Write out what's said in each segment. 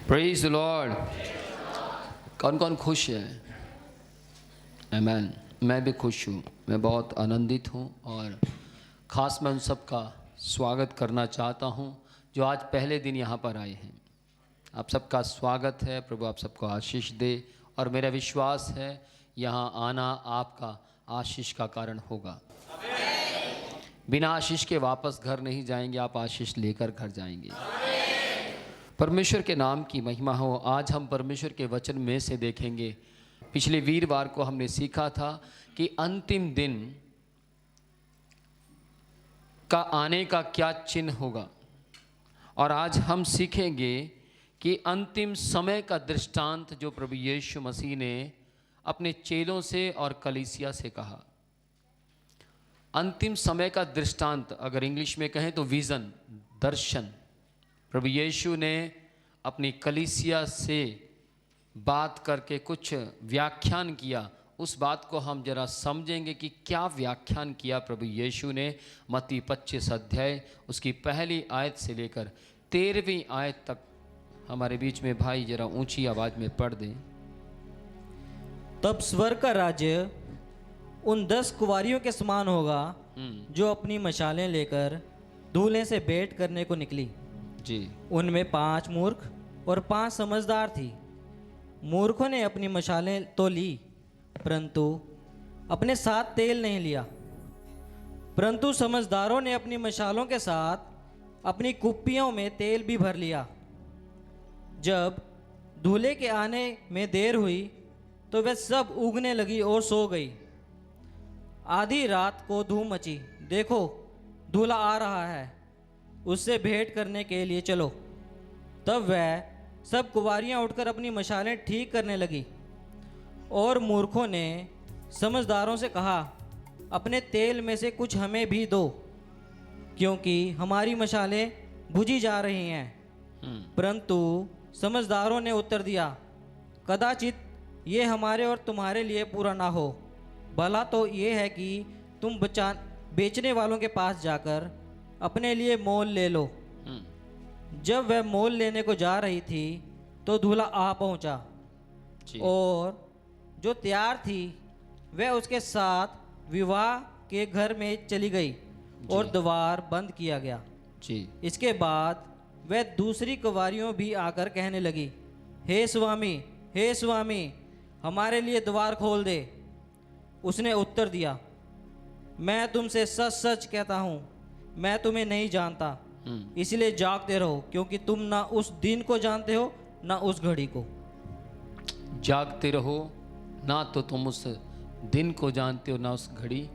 Praise the Lord. कौन कौन खुश है? आमीन। मैं भी खुश हूँ, मैं बहुत आनंदित हूँ और ख़ास मैं उन सबका स्वागत करना चाहता हूँ जो आज पहले दिन यहाँ पर आए हैं। आप सबका स्वागत है, प्रभु आप सबको आशीष दे और मेरा विश्वास है यहाँ आना आपका आशीष का कारण होगा। बिना आशीष के वापस घर नहीं जाएंगे, आप आशीष लेकर घर जाएंगे। परमेश्वर के नाम की महिमा हो। आज हम परमेश्वर के वचन में से देखेंगे। पिछले वीरवार को हमने सीखा था कि अंतिम दिन का आने का क्या चिन्ह होगा, और आज हम सीखेंगे कि अंतिम समय का दृष्टांत जो प्रभु यीशु मसीह ने अपने चेलों से और कलीसिया से कहा। अंतिम समय का दृष्टांत, अगर इंग्लिश में कहें तो विज़न, दर्शन, प्रभु यीशु ने अपनी कलीसिया से बात करके कुछ व्याख्यान किया। उस बात को हम जरा समझेंगे कि क्या व्याख्यान किया प्रभु यीशु ने। मत्ती 25 अध्याय उसकी पहली आयत से लेकर 13वीं आयत तक हमारे बीच में भाई जरा ऊंची आवाज में पढ़ दें। तब स्वर्ग का राज्य उन 10 कुंवारियों के समान होगा जो अपनी मशालें लेकर दूल्हे से भेंट करने को निकली जी। उनमें 5 मूर्ख और 5 समझदार थी। मूर्खों ने अपनी मशालें तो ली, परंतु अपने साथ तेल नहीं लिया। परंतु समझदारों ने अपनी मशालों के साथ अपनी कुप्पियों में तेल भी भर लिया। जब दूल्हे के आने में देर हुई तो वे सब उगने लगी और सो गई। आधी रात को धूम मची, देखो दूल्हा आ रहा है, उससे भेंट करने के लिए चलो। तब वह सब कुंवारियाँ उठकर अपनी मशालें ठीक करने लगी। और मूर्खों ने समझदारों से कहा, अपने तेल में से कुछ हमें भी दो, क्योंकि हमारी मशालें बुझी जा रही हैं। परंतु समझदारों ने उत्तर दिया, कदाचित ये हमारे और तुम्हारे लिए पूरा ना हो। भला तो ये है कि तुम बेचने वालों के पास जाकर अपने लिए मोल ले लो। जब वह मोल लेने को जा रही थी तो दूल्हा आ पहुंचा, और जो तैयार थी वह उसके साथ विवाह के घर में चली गई और द्वार बंद किया गया जी। इसके बाद वह दूसरी कुंवारियों भी आकर कहने लगी, हे स्वामी, हमारे लिए द्वार खोल दे। उसने उत्तर दिया, मैं तुमसे सच सच कहता हूँ, मैं तुम्हें नहीं जानता। इसलिए जागते रहो, क्योंकि तुम ना उस दिन को जानते हो ना उस घड़ी को। जागते रहो, ना तो तुम उस दिन को जानते हो ना उस घड़ी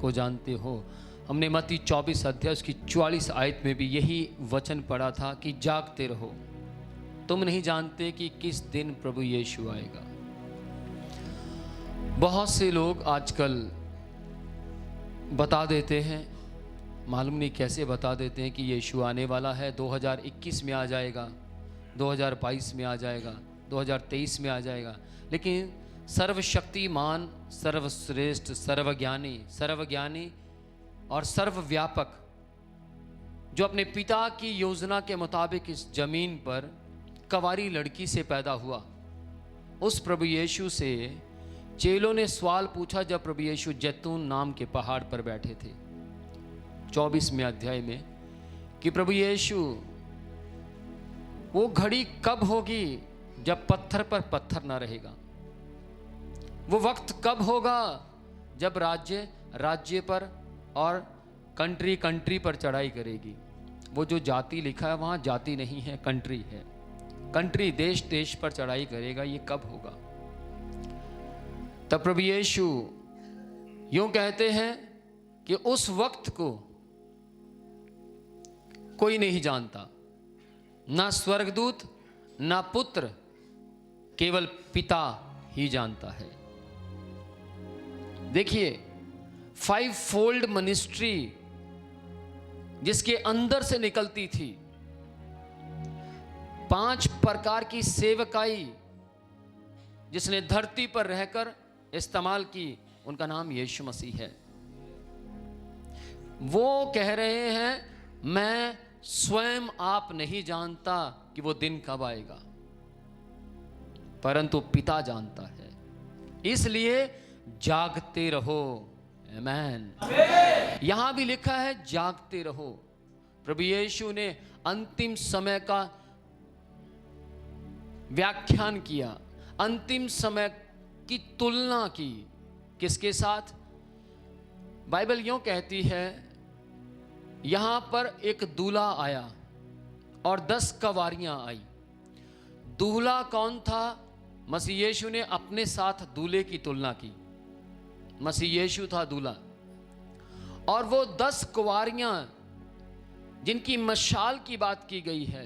को जानते हो। हमने मत्ती 24 अध्याय उसकी 44 आयत में भी यही वचन पढ़ा था कि जागते रहो, तुम नहीं जानते कि किस दिन प्रभु यीशु आएगा। बहुत से लोग आजकल बता देते हैं, मालूम नहीं कैसे बता देते हैं कि यीशु आने वाला है, 2021 में आ जाएगा, 2022 में आ जाएगा, 2023 में आ जाएगा। लेकिन सर्वशक्तिमान, सर्वश्रेष्ठ, सर्वज्ञानी और सर्वव्यापक जो अपने पिता की योजना के मुताबिक इस जमीन पर कंवारी लड़की से पैदा हुआ, उस प्रभु यीशु से चेलों ने सवाल पूछा जब प्रभु यीशु जैतून नाम के पहाड़ पर बैठे थे 24वें अध्याय में, कि प्रभु यीशु वो घड़ी कब होगी जब पत्थर पर पत्थर ना रहेगा, वो वक्त कब होगा जब राज्य पर और कंट्री पर चढ़ाई करेगी। वो जो जाति लिखा है वहाँ जाति नहीं है, कंट्री है। कंट्री देश पर चढ़ाई करेगा, ये कब होगा? तब प्रभु यीशु यूं कहते हैं कि उस वक्त को कोई नहीं जानता, ना स्वर्गदूत ना पुत्र, केवल पिता ही जानता है। देखिए, 5-fold मिनिस्ट्री जिसके अंदर से निकलती थी, 5 प्रकार की सेवकाई जिसने धरती पर रहकर इस्तेमाल की, उनका नाम यीशु मसीह है। वो कह रहे हैं, मैं स्वयं आप नहीं जानता कि वो दिन कब आएगा। परंतु पिता जानता है, इसलिए जागते रहो। आमेन। यहां भी लिखा है जागते रहो। प्रभु यीशु ने अंतिम समय का व्याख्यान किया, अंतिम समय की तुलना की। किसके साथ? बाइबल यूं कहती है, यहां पर एक दूल्हा आया और 10 कवारियां आई। दूल्हा कौन था? मसीह यीशु ने अपने साथ दूल्हे की तुलना की। मसीह यीशु था दूल्हा, और वो 10 कुंवारियां जिनकी मशाल की बात की गई है,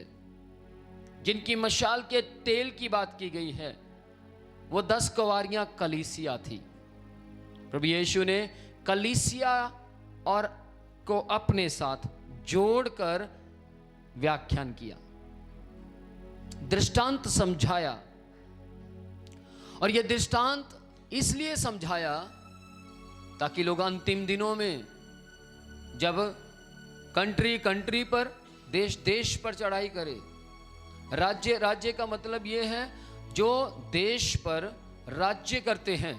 जिनकी मशाल के तेल की बात की गई है, वो 10 कुंवारियां कलीसिया थी। प्रभु यीशु ने कलीसिया और को अपने साथ जोड़कर व्याख्यान किया, दृष्टांत समझाया। और यह दृष्टांत इसलिए समझाया ताकि लोग अंतिम दिनों में, जब कंट्री पर, देश पर चढ़ाई करे, राज्य का मतलब यह है जो देश पर राज्य करते हैं,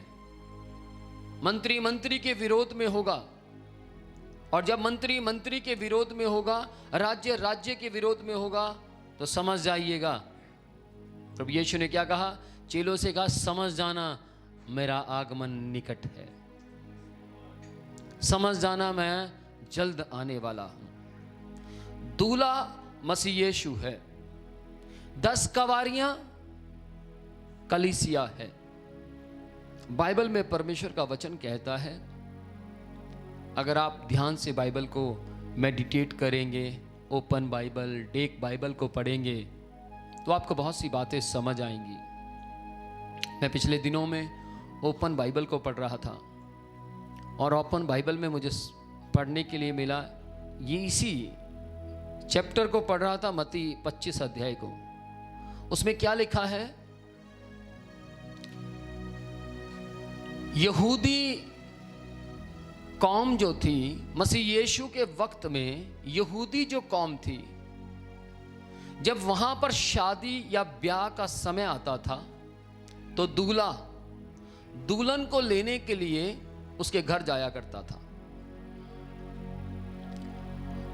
मंत्री के विरोध में होगा। और जब मंत्री के विरोध में होगा, राज्य के विरोध में होगा, तो समझ जाइएगा। प्रभु यीशु ने क्या कहा? चेलों से कहा, समझ जाना मेरा आगमन निकट है, समझ जाना मैं जल्द आने वाला हूं। दूल्हा मसीह यीशु है, 10 कवारियां कलीसिया है। बाइबल में परमेश्वर का वचन कहता है, अगर आप ध्यान से बाइबल को मेडिटेट करेंगे, ओपन बाइबल, डेक बाइबल को पढ़ेंगे, तो आपको बहुत सी बातें समझ आएंगी। मैं पिछले दिनों में ओपन बाइबल को पढ़ रहा था, और ओपन बाइबल में मुझे पढ़ने के लिए मिला, ये इसी चैप्टर को पढ़ रहा था, मत्ती 25 अध्याय को। उसमें क्या लिखा है? यहूदी कौम जो थी, मसीह यीशु के वक्त में यहूदी जो कौम थी, जब वहां पर शादी या ब्याह का समय आता था, तो दूल्हा दुल्हन को लेने के लिए उसके घर जाया करता था।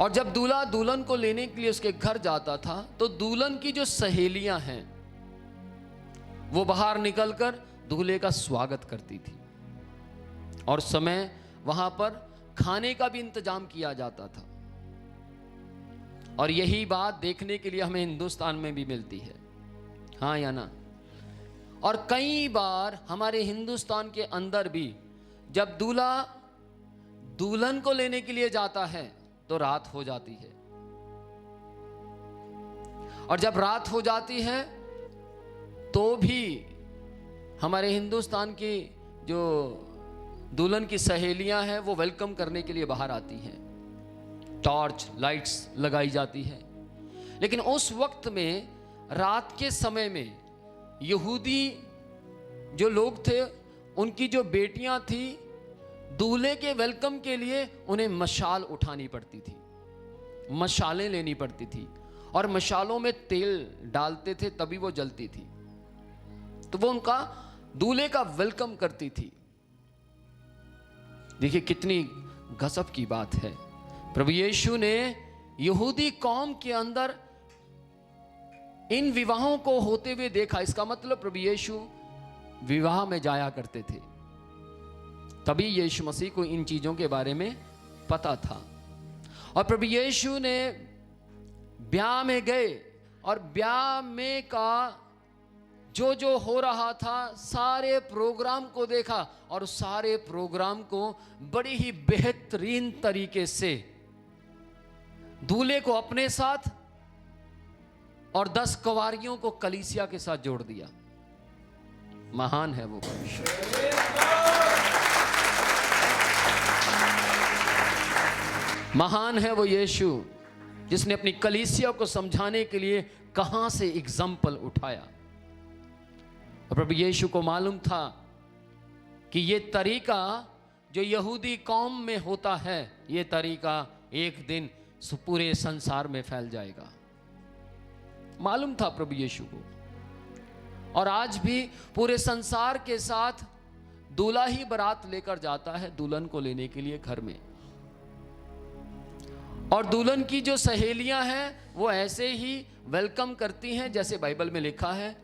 और जब दूल्हा दुल्हन को लेने के लिए उसके घर जाता था, तो दुल्हन की जो सहेलियां हैं, वो बाहर निकलकर दूल्हे का स्वागत करती थी, और समय वहां पर खाने का भी इंतजाम किया जाता था। और यही बात देखने के लिए हमें हिंदुस्तान में भी मिलती है, हाँ या ना? और कई बार हमारे हिंदुस्तान के अंदर भी जब दूल्हा दुल्हन को लेने के लिए जाता है तो रात हो जाती है, और जब रात हो जाती है तो भी हमारे हिंदुस्तान की जो दुल्हन की सहेलियां हैं वो वेलकम करने के लिए बाहर आती हैं, टॉर्च लाइट्स लगाई जाती है। लेकिन उस वक्त में, रात के समय में, यहूदी जो लोग थे, उनकी जो बेटियां थी, दूल्हे के वेलकम के लिए उन्हें मशाल उठानी पड़ती थी, मशालें लेनी पड़ती थी, और मशालों में तेल डालते थे तभी वो जलती थी। तो वो उनका दूल्हे का वेलकम करती थी। देखिए कितनी गजब की बात है। प्रभु यीशु ने यहूदी कौम के अंदर इन विवाहों को होते हुए देखा। इसका मतलब प्रभु यीशु विवाह में जाया करते थे, तभी यीशु मसीह को इन चीजों के बारे में पता था। और प्रभु यीशु ने ब्याह में गए, और ब्याह में का जो हो रहा था, सारे प्रोग्राम को देखा, और उस सारे प्रोग्राम को बड़ी ही बेहतरीन तरीके से दूल्हे को अपने साथ और 10 कुंवारियों को कलीसिया के साथ जोड़ दिया। महान है वो परमेश्वर, महान है वो यीशु, जिसने अपनी कलीसिया को समझाने के लिए कहां से एग्जाम्पल उठाया। और प्रभु यीशु को मालूम था कि ये तरीका जो यहूदी कौम में होता है, ये तरीका एक दिन पूरे संसार में फैल जाएगा। मालूम था प्रभु यीशु को। और आज भी पूरे संसार के साथ दूल्हा ही बारात लेकर जाता है दुल्हन को लेने के लिए घर में, और दुल्हन की जो सहेलियां हैं वो ऐसे ही वेलकम करती हैं जैसे बाइबल में लिखा है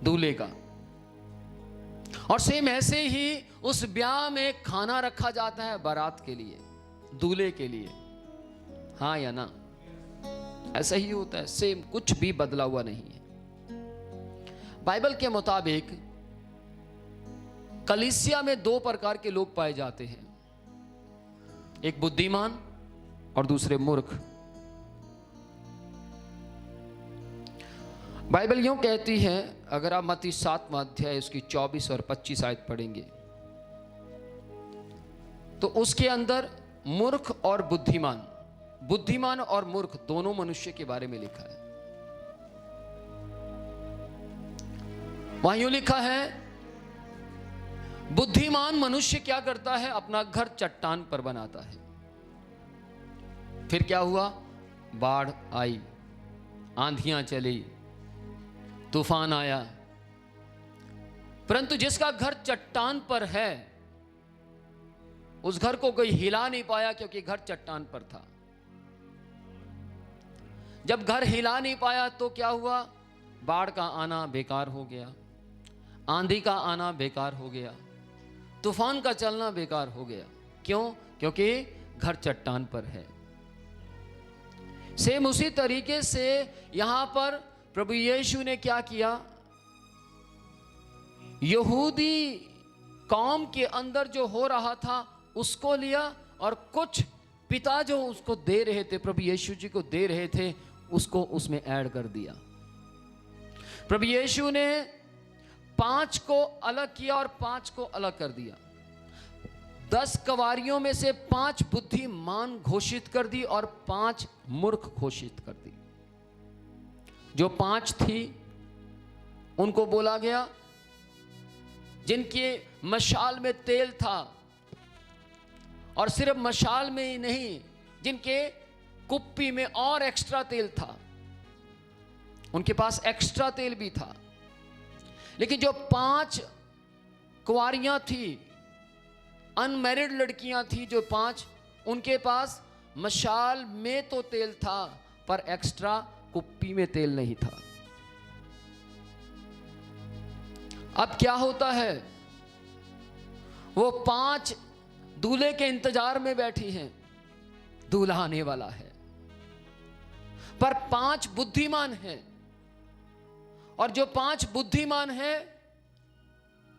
दूल्हे का। और सेम ऐसे ही उस ब्याह में खाना रखा जाता है बारात के लिए, दूल्हे के लिए। हाँ या ना? ऐसा ही होता है, सेम, कुछ भी बदला हुआ नहीं है। बाइबल के मुताबिक कलीसिया में दो प्रकार के लोग पाए जाते हैं, एक बुद्धिमान और दूसरे मूर्ख। बाइबल यूं कहती है, अगर आप मत्ती 7वां अध्याय उसकी 24 और 25 आयत पढ़ेंगे तो उसके अंदर मूर्ख और बुद्धिमान, बुद्धिमान और मूर्ख दोनों मनुष्य के बारे में लिखा है। वहां यूं लिखा है, बुद्धिमान मनुष्य क्या करता है? अपना घर चट्टान पर बनाता है। फिर क्या हुआ? बाढ़ आई, आंधियां चली, तूफान आया, परंतु जिसका घर चट्टान पर है उस घर को कोई हिला नहीं पाया, क्योंकि घर चट्टान पर था। जब घर हिला नहीं पाया तो क्या हुआ? बाढ़ का आना बेकार हो गया, आंधी का आना बेकार हो गया, तूफान का चलना बेकार हो गया। क्यों? क्योंकि घर चट्टान पर है। सेम उसी तरीके से यहां पर प्रभु यीशु ने क्या किया? यहूदी कौम के अंदर जो हो रहा था उसको लिया, और कुछ पिता जो उसको दे रहे थे, प्रभु यीशु जी को दे रहे थे, उसको उसमें ऐड कर दिया। प्रभु यीशु ने 5 को अलग किया और 5 को अलग कर दिया। 10 कवारियों में से 5 बुद्धिमान घोषित कर दी और 5 मूर्ख घोषित कर दी। जो 5 थी उनको बोला गया, जिनके मशाल में तेल था, और सिर्फ मशाल में ही नहीं, जिनके कुप्पी में और एक्स्ट्रा तेल था, उनके पास एक्स्ट्रा तेल भी था। लेकिन जो 5 कुंवारियां थी, अनमैरिड लड़कियां थी, जो 5, उनके पास मशाल में तो तेल था पर एक्स्ट्रा कुप्पी में तेल नहीं था। अब क्या होता है? वो 5 दूल्हे के इंतजार में बैठी हैं, दूल्हा आने वाला है, पर 5 बुद्धिमान हैं, और जो 5 बुद्धिमान हैं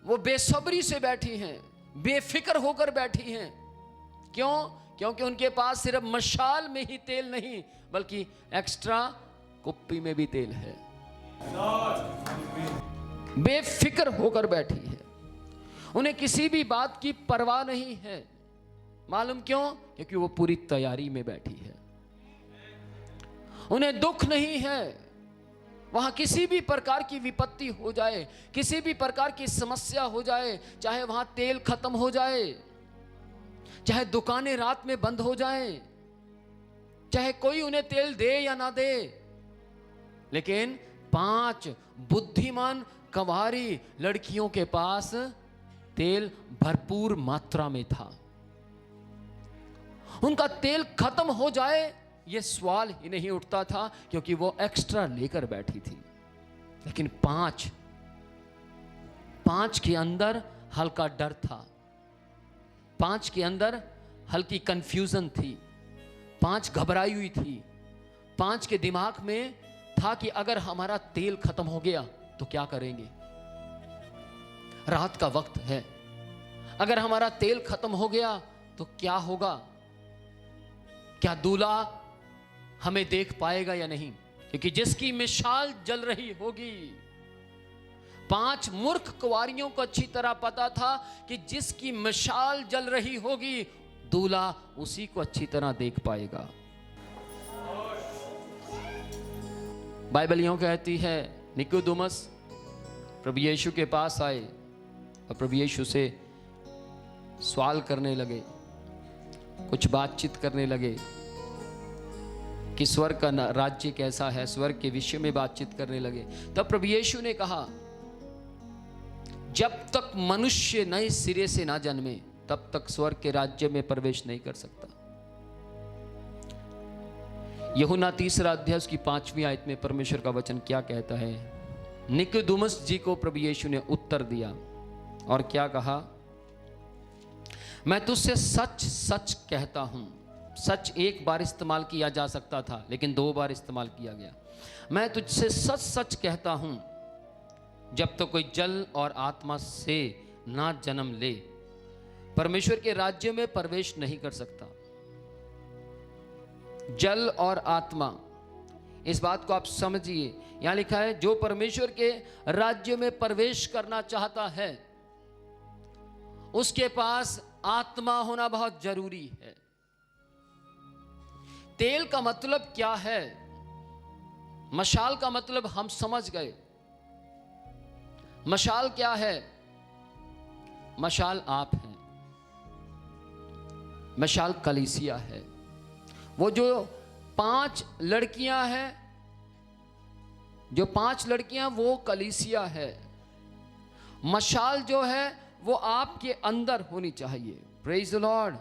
वो बेसब्री से बैठी हैं, बेफिक्र होकर बैठी हैं। क्यों? क्योंकि उनके पास सिर्फ मशाल में ही तेल नहीं बल्कि एक्स्ट्रा कुप्पी में भी तेल है। बेफिक्र होकर बैठी है, उन्हें किसी भी बात की परवाह नहीं है। मालूम क्यों? क्योंकि वो पूरी तैयारी में बैठी है। उन्हें दुख नहीं है, वहां किसी भी प्रकार की विपत्ति हो जाए, किसी भी प्रकार की समस्या हो जाए, चाहे वहां तेल खत्म हो जाए, चाहे दुकानें रात में बंद हो जाएं, चाहे कोई उन्हें तेल दे या ना दे, लेकिन 5 बुद्धिमान कंवारी लड़कियों के पास तेल भरपूर मात्रा में था। उनका तेल खत्म हो जाए यह सवाल ही नहीं उठता था, क्योंकि वो एक्स्ट्रा लेकर बैठी थी। लेकिन 5 के अंदर हल्का डर था, 5 के अंदर हल्की कंफ्यूजन थी, 5 घबराई हुई थी, 5 के दिमाग में था कि अगर हमारा तेल खत्म हो गया तो क्या करेंगे? रात का वक्त है, अगर हमारा तेल खत्म हो गया तो क्या होगा? क्या दूल्हा हमें देख पाएगा या नहीं? क्योंकि जिसकी मिसाल जल रही होगी, 5 मूर्ख कुंवारियों को अच्छी तरह पता था कि जिसकी मिसाल जल रही होगी दूल्हा उसी को अच्छी तरह देख पाएगा। बाइबल यूं कहती है, निकोदेमुस प्रभु यीशु के पास आए और प्रभु यीशु से सवाल करने लगे, कुछ बातचीत करने लगे। कि स्वर्ग का राज्य कैसा है, स्वर्ग के विषय में बातचीत करने लगे। तब प्रभु यीशु ने कहा, जब तक मनुष्य नए सिरे से ना जन्मे तब तक स्वर्ग के राज्य में प्रवेश नहीं कर सकता। यूहन्ना 3 अध्याय की 5वीं आयत में परमेश्वर का वचन क्या कहता है? निकोदेमुस जी को प्रभु यीशु ने उत्तर दिया और क्या कहा? मैं तुझसे सच सच कहता हूं। सच एक बार इस्तेमाल किया जा सकता था, लेकिन 2 बार इस्तेमाल किया गया। मैं तुझसे सच सच कहता हूं, जब तो कोई जल और आत्मा से ना जन्म ले परमेश्वर के राज्य में प्रवेश नहीं कर सकता। जल और आत्मा, इस बात को आप समझिए। यहां लिखा है, जो परमेश्वर के राज्य में प्रवेश करना चाहता है उसके पास आत्मा होना बहुत जरूरी है। तेल का मतलब क्या है? मशाल का मतलब हम समझ गए। मशाल क्या है? मशाल आप हैं। मशाल कलीसिया है। वो जो 5 लड़कियां हैं, जो 5 लड़कियां, वो कलीसिया है। मशाल जो है वो आपके अंदर होनी चाहिए। Praise the Lord.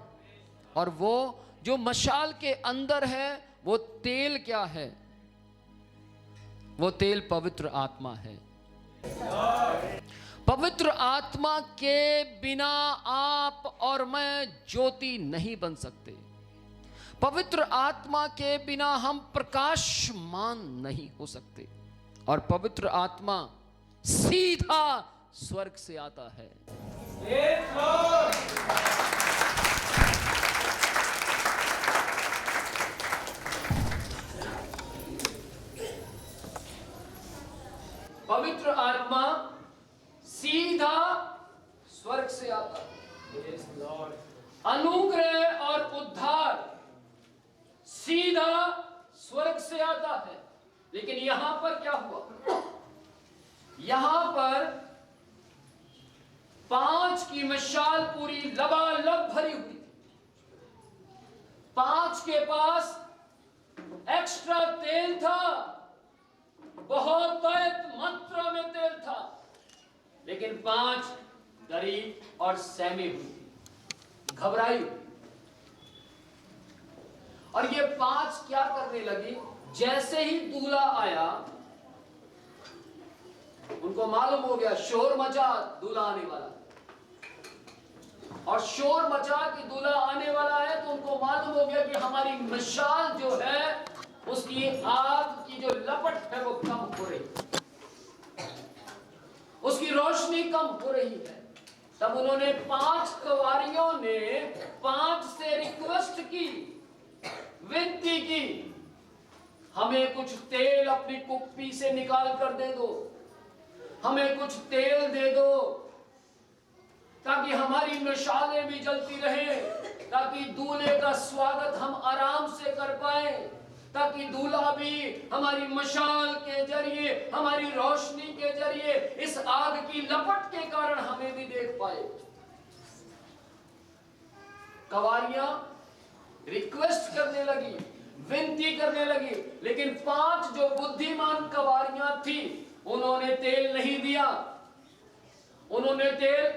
और वो जो मशाल के अंदर है वो तेल क्या है? वो तेल पवित्र आत्मा है। पवित्र आत्मा के बिना आप और मैं ज्योति नहीं बन सकते। पवित्र आत्मा के बिना हम प्रकाशमान नहीं हो सकते। और पवित्र आत्मा सीधा स्वर्ग से आता है। पवित्र आत्मा सीधा स्वर्ग से आता है। अनुग्रह और उद्धार सीधा स्वर्ग से आता है। लेकिन यहां पर क्या हुआ? यहां पर 5 की मशाल पूरी लबालब भरी हुई थी। 5 के पास एक्स्ट्रा तेल था, बहुत मात्रा में तेल था, लेकिन 5 डरी और सहमी हुई, घबराई हुई। और ये 5 क्या करने लगी? जैसे ही दूल्हा आया उनको मालूम हो गया, शोर मचा, दूल्हा आने वाला। और शोर मचा कि दूल्हा आने वाला है, तो उनको मालूम हो गया कि हमारी मशाल जो है उसकी आग की जो लपट है वो कम हो रही है, उसकी रोशनी कम हो रही है। तब उन्होंने 5 कवारियों ने 5 से रिक्वेस्ट की, विनती की, हमें कुछ तेल अपनी कुप्पी से निकाल कर दे दो, हमें कुछ तेल दे दो, ताकि हमारी मशालें भी जलती रहे, ताकि दूल्हे का स्वागत हम आराम से कर पाए, ताकि दूल्हा भी हमारी मशाल के जरिए, हमारी रोशनी के जरिए, इस आग की लपट के कारण हमें भी देख पाए। कवारियां रिक्वेस्ट करने लगी, विनती करने लगी, लेकिन 5 जो बुद्धिमान कवारियां थी उन्होंने तेल नहीं दिया। उन्होंने तेल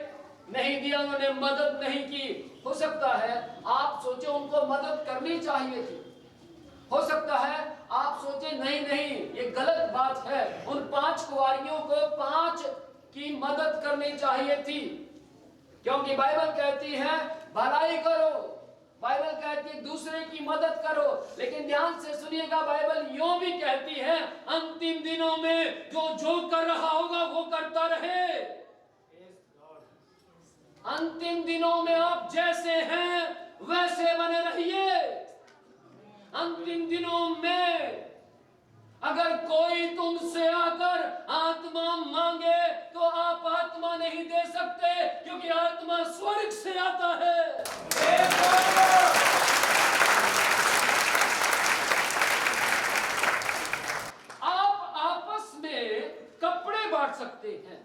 नहीं दिया, उन्होंने मदद नहीं की। हो सकता है आप सोचे उनको मदद करनी चाहिए थी। हो सकता है आप सोचे नहीं नहीं ये गलत बात है, उन 5 कुंवारियों को 5 की मदद करनी चाहिए थी, क्योंकि बाइबल कहती है भलाई करो, बाइबल कहती है दूसरे की मदद करो। लेकिन ध्यान से सुनिएगा, बाइबल यूं भी कहती है अंतिम दिनों में जो कर रहा होगा वो करता रहे। अंतिम दिनों में आप जैसे हैं वैसे बने रहिए। अंतिम दिनों में अगर कोई तुमसे आकर आत्मा मांगे तो आप आत्मा नहीं दे सकते, क्योंकि आत्मा स्वर्ग से आता है। आप आपस में कपड़े बांट सकते हैं,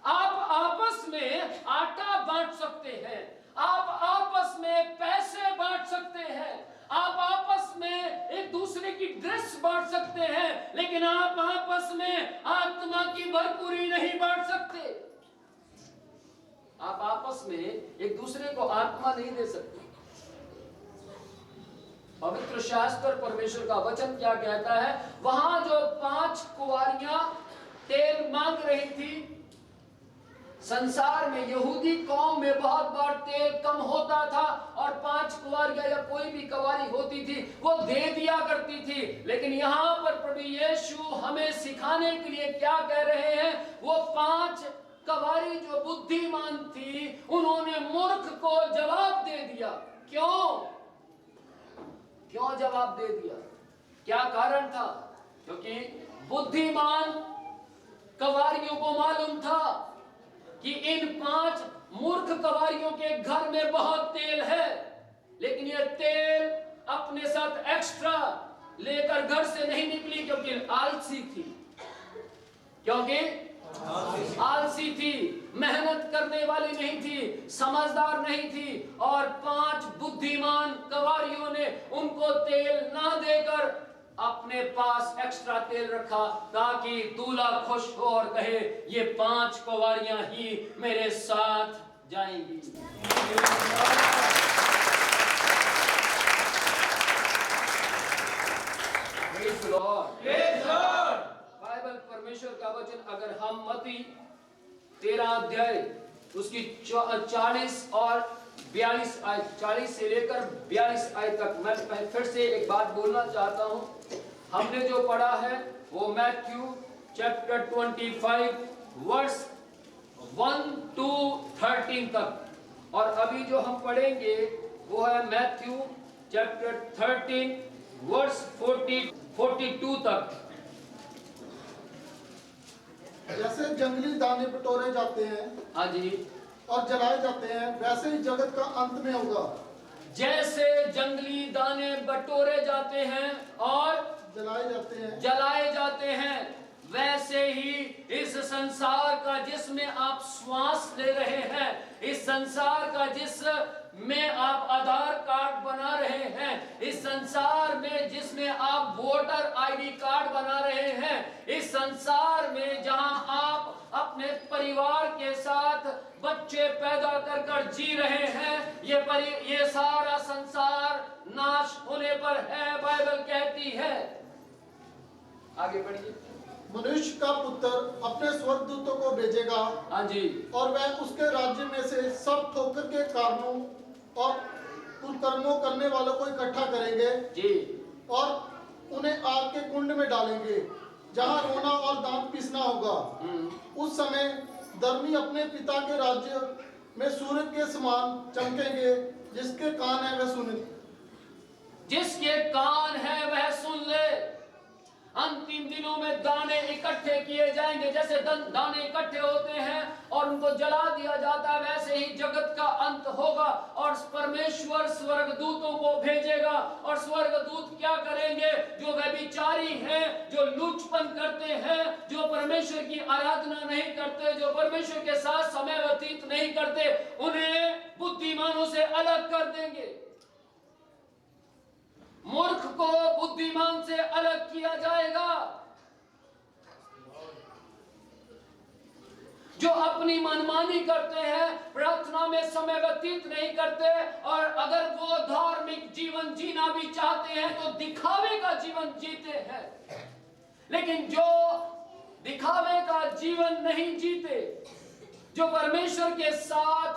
आप आपस में आटा बांट सकते हैं, आप आपस में पैसे बांट सकते हैं, आप आपस में एक दूसरे बांट सकते हैं, लेकिन आप आपस में आत्मा की भरपूरी नहीं बांट सकते। आप आपस में एक दूसरे को आत्मा नहीं दे सकते। पवित्र शास्त्र परमेश्वर का वचन क्या कहता है? वहां जो 5 कुंवारियां तेल मांग रही थी, संसार में यहूदी कौम में बहुत बार तेल कम होता था और 5 कुंवारियां या कोई भी कुंवारी होती थी वो दे दिया करती थी। लेकिन यहाँ पर प्रभु यीशु हमें सिखाने के लिए क्या कह रहे हैं? वो 5 कुंवारी जो बुद्धिमान थी, उन्होंने मूर्ख को जवाब दे दिया। क्यों जवाब दे दिया? क्या कारण था? क्योंकि बुद्धिमान कुंवारियों को मालूम था कि इन 5 मूर्ख कुंवारियों के घर में बहुत तेल है, लेकिन ये तेल अपने साथ एक्स्ट्रा लेकर घर से नहीं निकली, क्योंकि आलसी थी, मेहनत करने वाली नहीं थी, समझदार नहीं थी। और 5 बुद्धिमान कुंवारियों ने उनको तेल ना देकर अपने पास एक्स्ट्रा तेल रखा, ताकि दूल्हा खुश हो और कहे ये 5 कुंवारियां ही मेरे साथ जाएंगी। Praise the Lord। बाइबल परमेश्वर का वचन अगर हम मत्ती 13 अध्याय उसकी 40 और 42 आयत, 40 से लेकर 42 आयत तक मैं फिर से एक बात बोलना चाहता हूं। हमने जो पढ़ा है वो मैथ्यू चैप्टर 25 वर्स 1 to 13 तक, और अभी जो हम पढ़ेंगे वो है मैथ्यू चैप्टर 13 वर्स 42 तक। जैसे जंगली दाने बटोरे जाते हैं, हाँ जी, और जलाए जाते हैं, वैसे ही जगत का अंत में होगा। जैसे जंगली दाने बटोरे जाते हैं और जलाए जाते हैं, वैसे ही इस संसार का जिसमें आप श्वास ले रहे हैं, इस संसार का जिसमें आप आधार कार्ड बना रहे हैं, इस संसार में जिसमें आप वोटर आईडी कार्ड बना रहे हैं, इस संसार में जहां आप अपने परिवार के साथ बच्चे पैदा कर जी रहे हैं, ये सारा संसार नाश होने पर है। बाइबल कहती है, आगे बढ़िए। मनुष्य का पुत्र अपने स्वर्गदूतों को भेजेगा, हाँ जी, और वह उसके राज्य में से सब ठोकर के कारणों और कुकर्मों करने वालों को इकट्ठा करेंगे जी, और उन्हें आग के कुंड में डालेंगे, जहां रोना और दांत पीसना होगा। उस समय धर्मी अपने पिता के राज्य में सूरज के समान चमकेंगे। जिसके कान है वह सुने। जिसके कान है वह सुन ले। अंतिम दिनों में दाने इकट्ठे किए जाएंगे, जैसे दाने इकट्ठे होते हैं और उनको जला दिया जाता है, वैसे ही जगत का अंत होगा। और परमेश्वर स्वर्गदूतों को भेजेगा, और स्वर्गदूत क्या करेंगे? जो व्यभिचारी हैं, जो लुचपन करते हैं, जो परमेश्वर की आराधना नहीं करते, जो परमेश्वर के साथ समय व्यतीत नहीं करते, उन्हें बुद्धिमानों से अलग कर देंगे। मूर्ख को बुद्धिमान से अलग किया जाएगा। जो अपनी मनमानी करते हैं, प्रार्थना में समय व्यतीत नहीं करते, और अगर वो धार्मिक जीवन जीना भी चाहते हैं तो दिखावे का जीवन जीते हैं। लेकिन जो दिखावे का जीवन नहीं जीते, जो परमेश्वर के साथ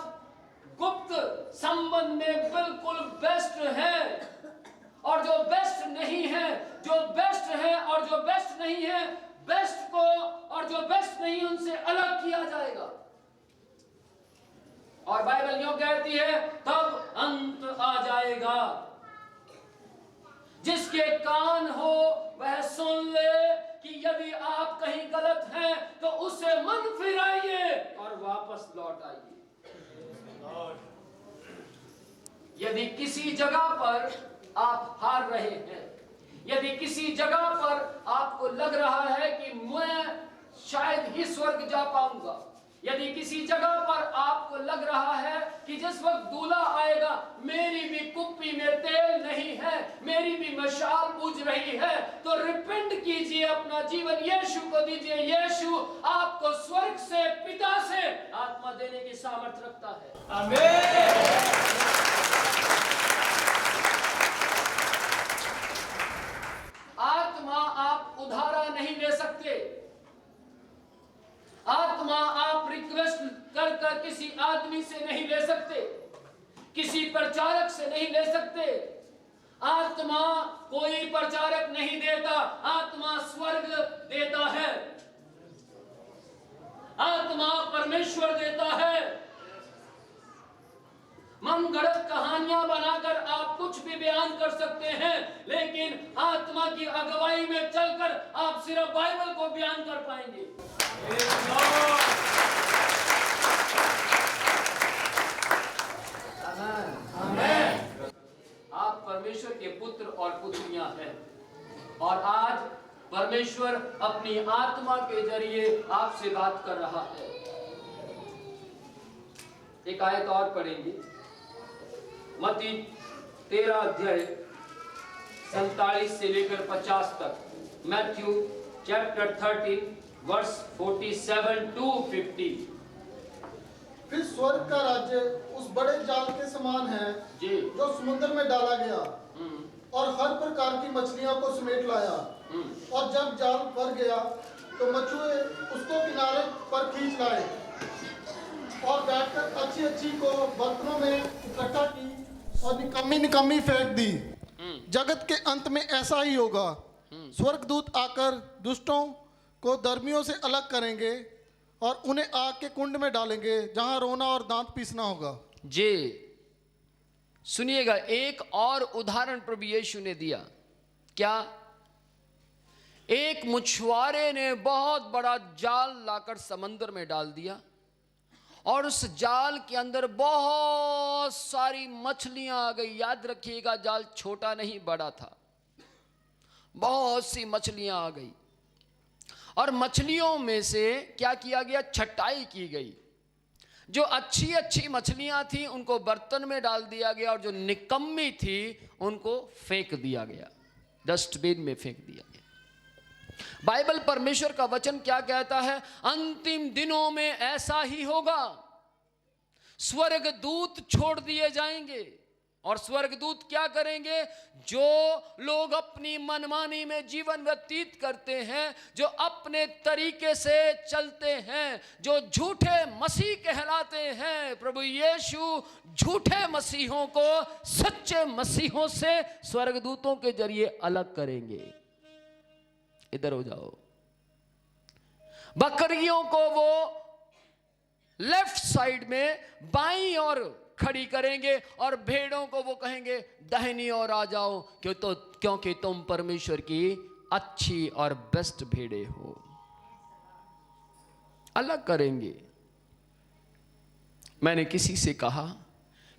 गुप्त संबंध में बिल्कुल बेस्ट है, और जो बेस्ट नहीं है, जो बेस्ट है और जो बेस्ट नहीं है, बेस्ट को और जो बेस्ट नहीं उनसे अलग किया जाएगा। और बाइबल यूं कहती है, तब अंत आ जाएगा। जिसके कान हो वह सुन ले कि यदि आप कहीं गलत हैं तो उससे मन फिराइए और वापस लौट आइए। यदि किसी जगह पर आप हार रहे हैं, यदि किसी जगह पर आपको लग रहा है कि मैं शायद ही स्वर्ग जा पाऊंगा, यदि किसी जगह पर आपको लग रहा है कि जिस वक्त दूल्हा आएगा मेरी भी कुप्पी में तेल नहीं है, मेरी भी मशाल बुझ रही है तो रिपेंट कीजिए, अपना जीवन यीशु को दीजिए। यीशु आपको स्वर्ग से, पिता से आत्मा देने की सामर्थ्य रखता है। आमीन। आत्मा आप उधारा नहीं ले सकते। आत्मा आप रिक्वेस्ट कर कर किसी आदमी से नहीं ले सकते, किसी प्रचारक से नहीं ले सकते। आत्मा कोई प्रचारक नहीं देता, आत्मा स्वर्ग देता है, आत्मा परमेश्वर देता है। मनगढ़ंत कहानियां बनाकर आप कुछ भी बयान कर सकते हैं, लेकिन आत्मा की अगुवाई में चलकर आप सिर्फ बाइबल को बयान कर पाएंगे। आमीन। आप परमेश्वर के पुत्र और पुत्रियां हैं, और आज परमेश्वर अपनी आत्मा के जरिए आपसे बात कर रहा है। एक आयत और पढ़ेंगे, मत्ती 13 अध्याय 47 से लेकर 50 तक। Matthew chapter 13 verse 47 to 50। फिर स्वर्ग का राज्य उस बड़े जाल के समान है जी, जो समुद्र में डाला गया और हर प्रकार की मछलियों को समेट लाया। और जब जाल भर गया तो मछुए उसको किनारे पर खींच लाए और बैठकर अच्छी अच्छी को बर्तनों में इकट्ठा की और निकम्मी फेंक दी। जगत के अंत में ऐसा ही होगा। स्वर्गदूत आकर दुष्टों को धर्मियों से अलग करेंगे और उन्हें आग के कुंड में डालेंगे, जहां रोना और दांत पीसना होगा। जी सुनिएगा, एक और उदाहरण प्रभु यीशु ने दिया। क्या? एक मछुआरे ने बहुत बड़ा जाल लाकर समंदर में डाल दिया और उस जाल के अंदर बहुत सारी मछलियां आ गई। याद रखिएगा, जाल छोटा नहीं बड़ा था, बहुत सी मछलियां आ गई। और मछलियों में से क्या किया गया? छटाई की गई। जो अच्छी अच्छी मछलियां थी उनको बर्तन में डाल दिया गया, और जो निकम्मी थी उनको फेंक दिया गया, डस्टबिन में फेंक दिया गया। बाइबल परमेश्वर का वचन क्या कहता है? अंतिम दिनों में ऐसा ही होगा। स्वर्गदूत छोड़ दिए जाएंगे, और स्वर्गदूत क्या करेंगे? जो लोग अपनी मनमानी में जीवन व्यतीत करते हैं, जो अपने तरीके से चलते हैं, जो झूठे मसीह कहलाते हैं, प्रभु यीशु झूठे मसीहों को सच्चे मसीहों से स्वर्गदूतों के जरिए अलग करेंगे। इधर हो जाओ। बकरियों को वो लेफ्ट साइड में बाईं ओर खड़ी करेंगे, और भेड़ों को वो कहेंगे दाहिनी ओर आ जाओ, क्योंकि तुम परमेश्वर की अच्छी और बेस्ट भेड़े हो। अलग करेंगे। मैंने किसी से कहा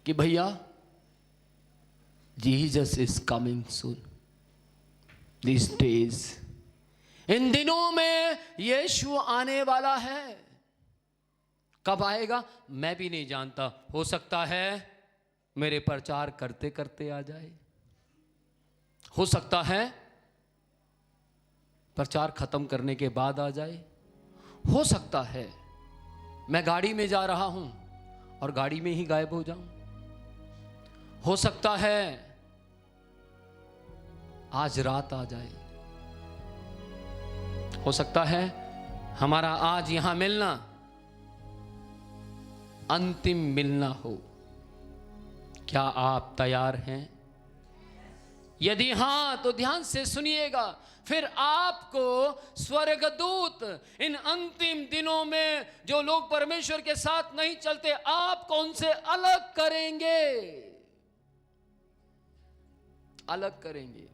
कि भैया, Jesus is coming soon this days, इन दिनों में यीशु आने वाला है। कब आएगा मैं भी नहीं जानता। हो सकता है मेरे प्रचार करते करते आ जाए, हो सकता है प्रचार खत्म करने के बाद आ जाए, हो सकता है मैं गाड़ी में जा रहा हूं और गाड़ी में ही गायब हो जाऊं, हो सकता है आज रात आ जाए, हो सकता है हमारा आज यहां मिलना अंतिम मिलना हो। क्या आप तैयार हैं? यदि हां तो ध्यान से सुनिएगा। फिर आपको स्वर्गदूत इन अंतिम दिनों में जो लोग परमेश्वर के साथ नहीं चलते, आपको उनसे अलग करेंगे, अलग करेंगे।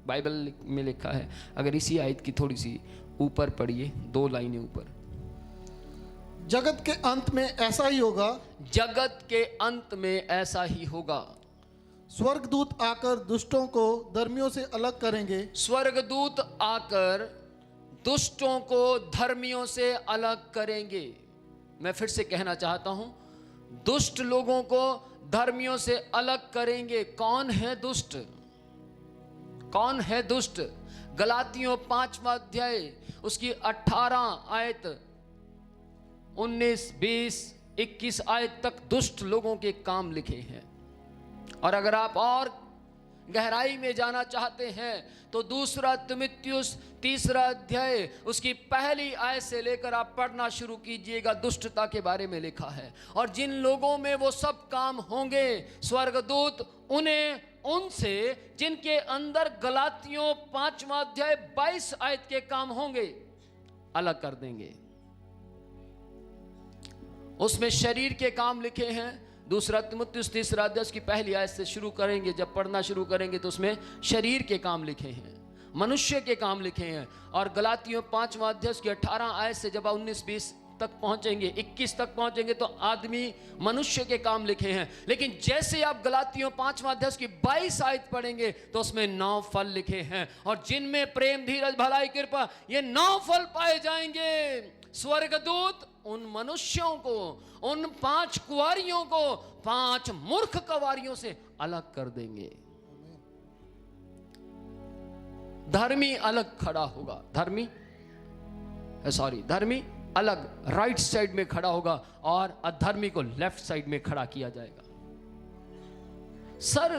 बाइबल में लिखा है, अगर इसी आयत की थोड़ी सी ऊपर पढ़िए, 2 लाइनें ऊपर। जगत के अंत में ऐसा ही होगा, जगत के अंत में ऐसा ही होगा। स्वर्गदूत आकर दुष्टों को धर्मियों से अलग करेंगे। स्वर्गदूत आकर दुष्टों को धर्मियों से अलग करेंगे। मैं फिर से कहना चाहता हूं, दुष्ट लोगों को धर्मियों से अलग करेंगे। कौन है दुष्ट? कौन है दुष्ट? गलातियों 5वां अध्याय उसकी 18 आयत 19, 20, 21 आयत तक दुष्ट लोगों के काम लिखे हैं। और अगर आप और गहराई में जाना चाहते हैं तो 2 तिमुथियुस 3 अध्याय उसकी पहली आयत से लेकर आप पढ़ना शुरू कीजिएगा। दुष्टता के बारे में लिखा है। और जिन लोगों में वो सब काम होंगे, स्वर्गदूत उन्हें उनसे जिनके अंदर गलातियों 5वां अध्याय 22 आयत के काम होंगे अलग कर देंगे। उसमें शरीर के काम लिखे हैं। 2 तिमुथियुस 3 अध्याय की पहली आयत से शुरू करेंगे, जब पढ़ना शुरू करेंगे तो उसमें शरीर के काम लिखे हैं, मनुष्य के काम लिखे हैं। और गलातियों 5वां अध्याय की 18 आयत से जब 19-20 तक पहुंचेंगे, 21 तक पहुंचेंगे तो आदमी मनुष्य के काम लिखे हैं। लेकिन जैसे आप गलातियों 5वां अध्याय की 22 आयत पढ़ेंगे तो उसमें 9 फल लिखे हैं। और जिनमें प्रेम, धीरज, भलाई, कृपा, ये 9 फल पाए जाएंगे। स्वर्गदूत उन मनुष्यों को, उन 5 कुंवारियों को 5 मूर्ख कुंवारियों से अलग कर देंगे। धर्मी अलग खड़ा होगा, धर्मी अलग राइट साइड में खड़ा होगा और अधर्मी को लेफ्ट साइड में खड़ा किया जाएगा। सर,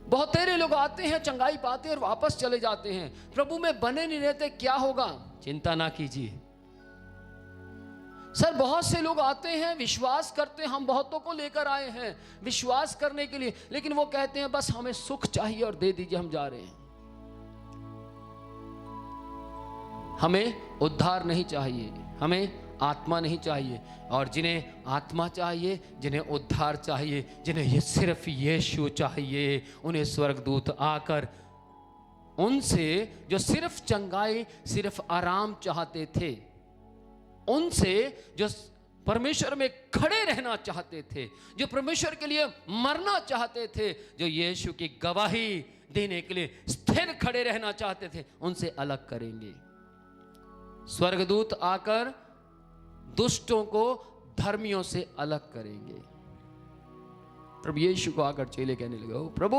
बहुतेरे लोग आते हैं, चंगाई पाते हैं और वापस चले जाते हैं, प्रभु में बने नहीं रहते, क्या होगा? चिंता ना कीजिए। सर, बहुत से लोग आते हैं, विश्वास करते हैं, हम बहुतों को लेकर आए हैं विश्वास करने के लिए, लेकिन वो कहते हैं बस हमें सुख चाहिए और दे दीजिए, हम जा रहे हैं। हमें उद्धार नहीं चाहिए, हमें आत्मा नहीं चाहिए। और जिन्हें आत्मा चाहिए, जिन्हें उद्धार चाहिए, जिन्हें ये सिर्फ यीशु चाहिए, उन्हें स्वर्गदूत आकर उनसे जो सिर्फ चंगाई, सिर्फ आराम चाहते थे, उनसे जो परमेश्वर में खड़े रहना चाहते थे, जो परमेश्वर के लिए मरना चाहते थे, जो यीशु की गवाही देने के लिए स्थिर खड़े रहना चाहते थे, उनसे अलग करेंगे। स्वर्गदूत आकर दुष्टों को धर्मियों से अलग करेंगे। प्रभु यीशु को आकर चेले कहने लगे, ओ प्रभु,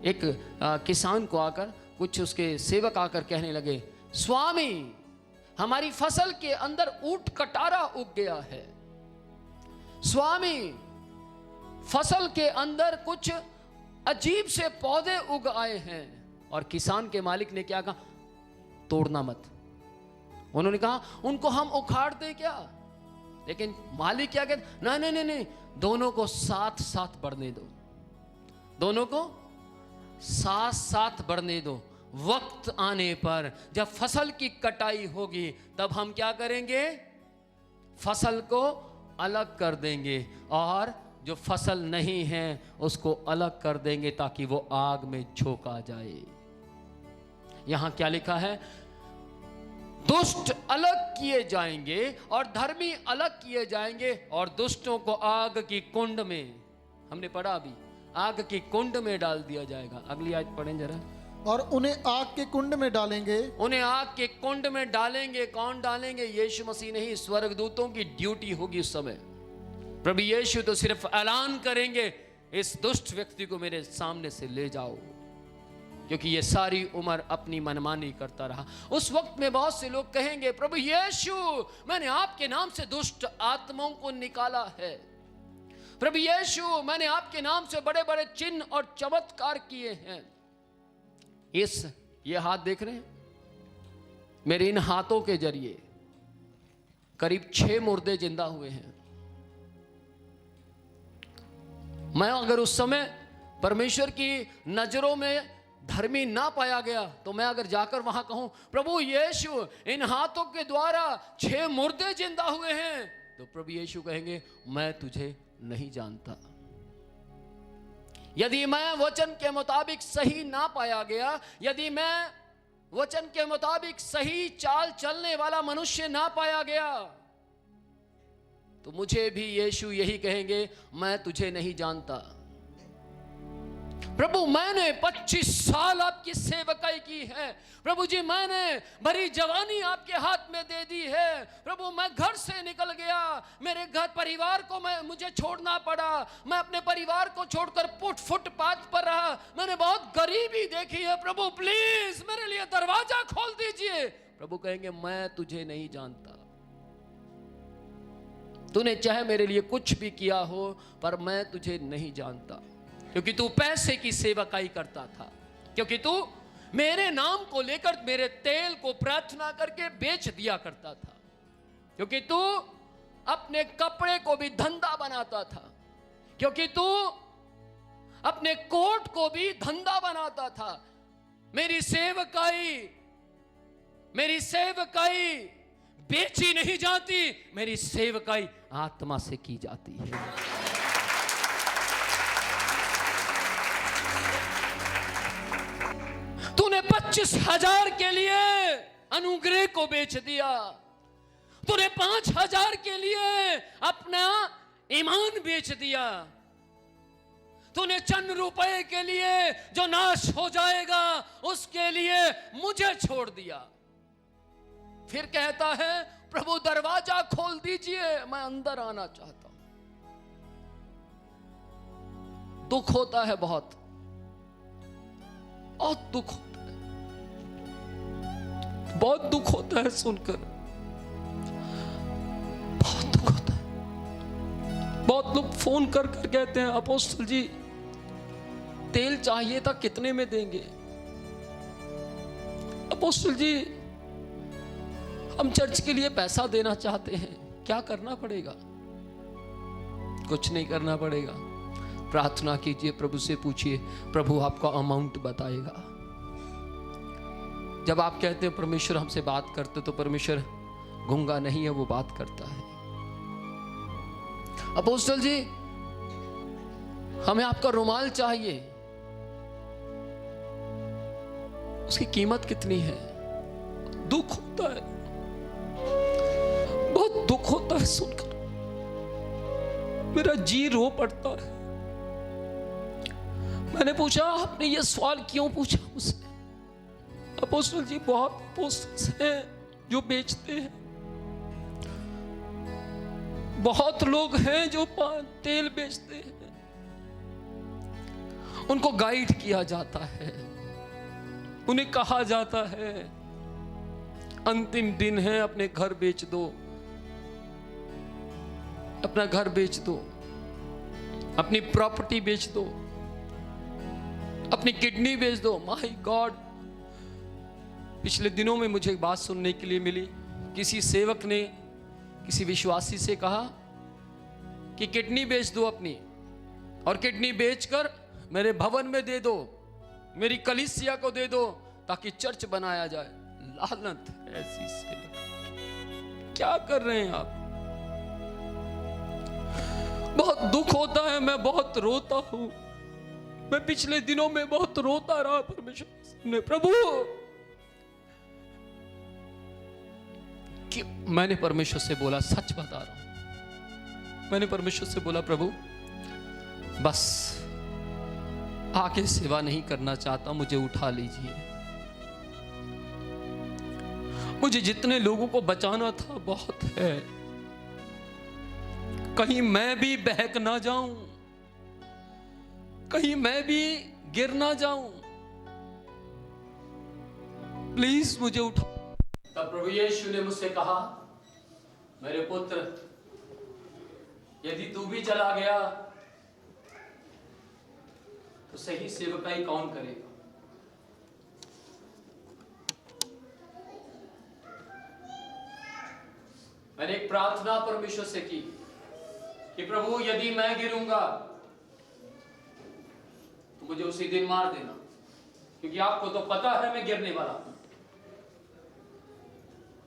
एक किसान को आकर कुछ उसके सेवक आकर कहने लगे, स्वामी, हमारी फसल के अंदर ऊंट कटारा उग गया है। स्वामी, फसल के अंदर कुछ अजीब से पौधे उग आए हैं। और किसान के मालिक ने क्या कहा? तोड़ना मत। उन्होंने कहा उनको हम उखाड़ दे क्या? लेकिन मालिक क्या कहते? नहीं, दोनों को साथ साथ बढ़ने दो, दोनों को साथ साथ बढ़ने दो। वक्त आने पर जब फसल की कटाई होगी तब हम क्या करेंगे? फसल को अलग कर देंगे और जो फसल नहीं है उसको अलग कर देंगे ताकि वो आग में झोंका जाए। यहां क्या लिखा है? दुष्ट अलग किए जाएंगे और धर्मी अलग किए जाएंगे और दुष्टों को आग की कुंड में, हमने पढ़ा अभी, आग की कुंड में डाल दिया जाएगा। अगली आयत पढ़ें जरा। और उन्हें आग के कुंड में डालेंगे। उन्हें आग के कुंड में डालेंगे। कौन डालेंगे? यीशु मसीह नहीं, स्वर्गदूतों की ड्यूटी होगी उस समय। प्रभु यीशु तो सिर्फ ऐलान करेंगे, इस दुष्ट व्यक्ति को मेरे सामने से ले जाओ, क्योंकि ये सारी उम्र अपनी मनमानी करता रहा। उस वक्त में बहुत से लोग कहेंगे, प्रभु यीशु, मैंने आपके नाम से दुष्ट आत्माओं को निकाला है। प्रभु यीशु, मैंने आपके नाम से बड़े बड़े चिन्ह और चमत्कार किए हैं। ये हाथ देख रहे हैं? मेरे इन हाथों के जरिए करीब 6 मुर्दे जिंदा हुए हैं। मैं अगर उस समय परमेश्वर की नजरों में धर्मी ना पाया गया तो मैं अगर जाकर वहां कहूं, प्रभु यीशु, इन हाथों के द्वारा 6 मुर्दे जिंदा हुए हैं, तो प्रभु यीशु कहेंगे, मैं तुझे नहीं जानता। यदि मैं वचन के मुताबिक सही ना पाया गया, यदि मैं वचन के मुताबिक सही चाल चलने वाला मनुष्य ना पाया गया, तो मुझे भी यीशु यही कहेंगे, मैं तुझे नहीं जानता। प्रभु मैंने 25 साल आपकी सेवकाई की है। प्रभु जी मैंने भरी जवानी आपके हाथ में दे दी है। प्रभु मैं घर से निकल गया, मेरे घर परिवार को मुझे छोड़ना पड़ा, मैं अपने परिवार को छोड़कर फुटपाथ पर रहा, मैंने बहुत गरीबी देखी है। प्रभु प्लीज मेरे लिए दरवाजा खोल दीजिए। प्रभु कहेंगे मैं तुझे नहीं जानता, तूने चाहे मेरे लिए कुछ भी किया हो पर मैं तुझे नहीं जानता, क्योंकि तू पैसे की सेवकाई करता था, क्योंकि तू मेरे नाम को लेकर मेरे तेल को प्रार्थना करके बेच दिया करता था, क्योंकि तू अपने कपड़े को भी धंधा बनाता था, क्योंकि तू अपने कोट को भी धंधा बनाता था। मेरी सेवकाई बेची नहीं जाती, मेरी सेवकाई आत्मा से की जाती है। तूने 25,000 के लिए अनुग्रह को बेच दिया, तूने 5,000 के लिए अपना ईमान बेच दिया, तूने चंद रुपए के लिए जो नाश हो जाएगा उसके लिए मुझे छोड़ दिया। फिर कहता है प्रभु दरवाजा खोल दीजिए, मैं अंदर आना चाहता हूं। दुख होता है, बहुत दुख होता है, बहुत दुख होता है सुनकर, बहुत दुख होता है। बहुत लोग फोन कर कर कहते हैं अपोस्टल जी तेल चाहिए था, कितने में देंगे? अपोस्टल जी हम चर्च के लिए पैसा देना चाहते हैं, क्या करना पड़ेगा? कुछ नहीं करना पड़ेगा, प्रार्थना कीजिए, प्रभु से पूछिए, प्रभु आपका अमाउंट बताएगा। जब आप कहते हैं परमेश्वर हमसे बात करते, तो परमेश्वर गूंगा नहीं है, वो बात करता है। अपोस्टल जी हमें आपका रुमाल चाहिए, उसकी कीमत कितनी है? दुख होता है, बहुत दुख होता है सुनकर, मेरा जी रो पड़ता है। मैंने पूछा आपने ये सवाल क्यों पूछा मुझसे? अपोस्टल जी बहुत अपोस्टल्स हैं जो बेचते हैं, बहुत लोग हैं जो तेल बेचते हैं, उनको गाइड किया जाता है, उन्हें कहा जाता है अंतिम दिन है, अपने घर बेच दो, अपना घर बेच दो, अपनी प्रॉपर्टी बेच दो, अपनी किडनी बेच दो। माय गॉड, पिछले दिनों में मुझे एक बात सुनने के लिए मिली, किसी सेवक ने किसी विश्वासी से कहा कि किडनी बेच दो अपनी, और किडनी बेचकर मेरे भवन में दे दो, मेरी कलीसिया को दे दो, ताकि चर्च बनाया जाए। लानत ऐसी सेवक, क्या कर रहे हैं आप? बहुत दुख होता है, मैं बहुत रोता हूं। मैं पिछले दिनों में बहुत रोता रहा परमेश्वर ने, प्रभु कि मैंने परमेश्वर से बोला, सच बता रहा हूं, मैंने परमेश्वर से बोला प्रभु बस आगे सेवा नहीं करना चाहता, मुझे उठा लीजिए। मुझे जितने लोगों को बचाना था बहुत है, कहीं मैं भी बहक ना जाऊं, कहीं मैं भी गिर ना जाऊं, प्लीज मुझे उठा। तब प्रभु यीशु ने मुझसे कहा, मेरे पुत्र यदि तू भी चला गया तो सही सेवकाई कौन करेगा? मैंने एक प्रार्थना परमेश्वर से की कि प्रभु यदि मैं गिरूंगा तो मुझे उसी दिन मार देना, क्योंकि आपको तो पता है मैं गिरने वाला हूं,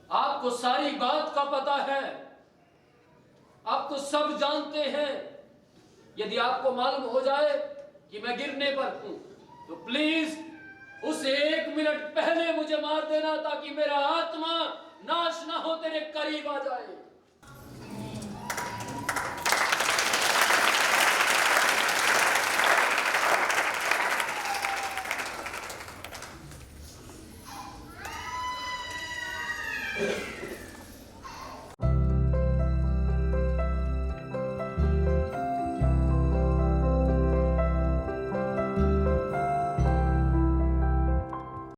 आपको सारी बात का पता है, आप तो सब जानते हैं। यदि आपको मालूम हो जाए कि मैं गिरने पर हूं तो प्लीज उस 1 मिनट पहले मुझे मार देना, ताकि मेरा आत्मा नाश ना हो, तेरे करीब आ जाए।